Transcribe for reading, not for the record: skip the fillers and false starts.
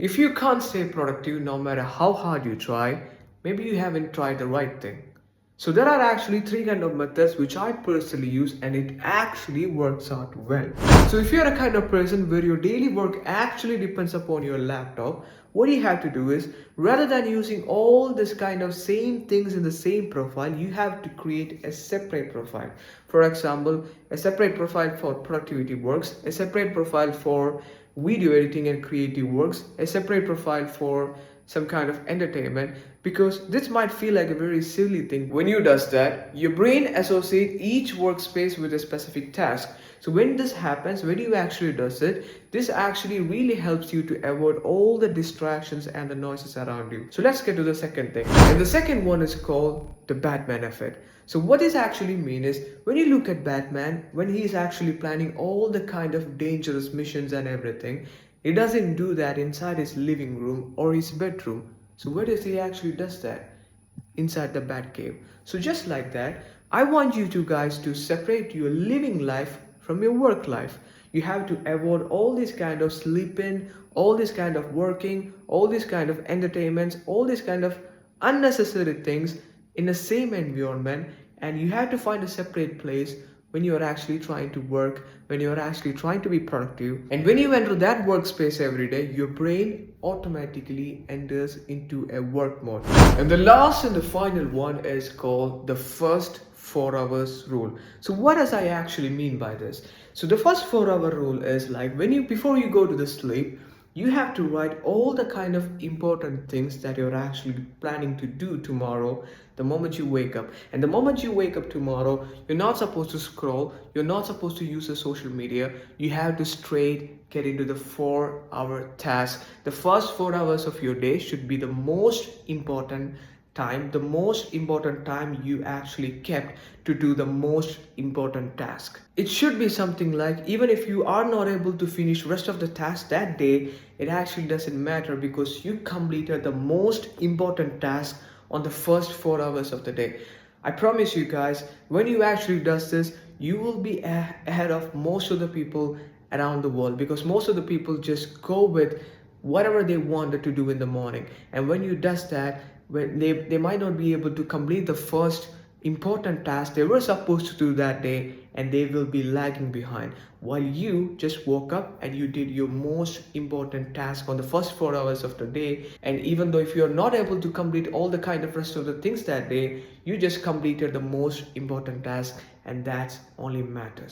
If you can't stay productive no matter how hard you try, maybe you haven't tried the right thing. So there are actually three kind of methods which I personally use and it actually works out well. So if you're a kind of person where your daily work actually depends upon your laptop, what you have to do is rather than using all this kind of same things in the same profile, you have to create a separate profile. For example, a separate profile for productivity works, a separate profile for video editing and creative works, a separate profile for some kind of entertainment, because this might feel like a very silly thing. When you does that, your brain associate each workspace with a specific task. So when this happens, when you actually does it, this actually really helps you to avoid all the distractions and the noises around you. So let's get to the second thing. And the second one is called the Batman effect. So what this actually means is when you look at Batman, when he is actually planning all the kind of dangerous missions and everything, he doesn't do that inside his living room or his bedroom. So where does he actually does that? Inside the Batcave. So just like that, I want you two guys to separate your living life from your work life. You have to avoid all this kind of sleeping, all this kind of working, all this kind of entertainments, all this kind of unnecessary things in the same environment, and you have to find a separate place when you're actually trying to work, when you're actually trying to be productive. And when you enter that workspace every day, your brain automatically enters into a work mode. And the last and the final one is called the first 4 hours rule. So what does I actually mean by this? So the first 4 hour rule is like before you go to the sleep, you have to write all the kind of important things that you're actually planning to do tomorrow the moment you wake up. And the moment you wake up tomorrow, you're not supposed to scroll, you're not supposed to use the social media. You have to straight get into the 4 hour task. The first 4 hours of your day should be the most important time, the most important time you actually kept to do the most important task. It should be something like even if you are not able to finish rest of the task that day, it actually doesn't matter because you completed the most important task on the first 4 hours of the day. I promise you guys, when you actually does this, you will be ahead of most of the people around the world, because most of the people just go with whatever they wanted to do in the morning, and when you does that, when they might not be able to complete the first important task they were supposed to do that day, and they will be lagging behind, while you just woke up and you did your most important task on the first 4 hours of the day. And even though if you are not able to complete all the kind of rest of the things that day, you just completed the most important task, and that's only matters.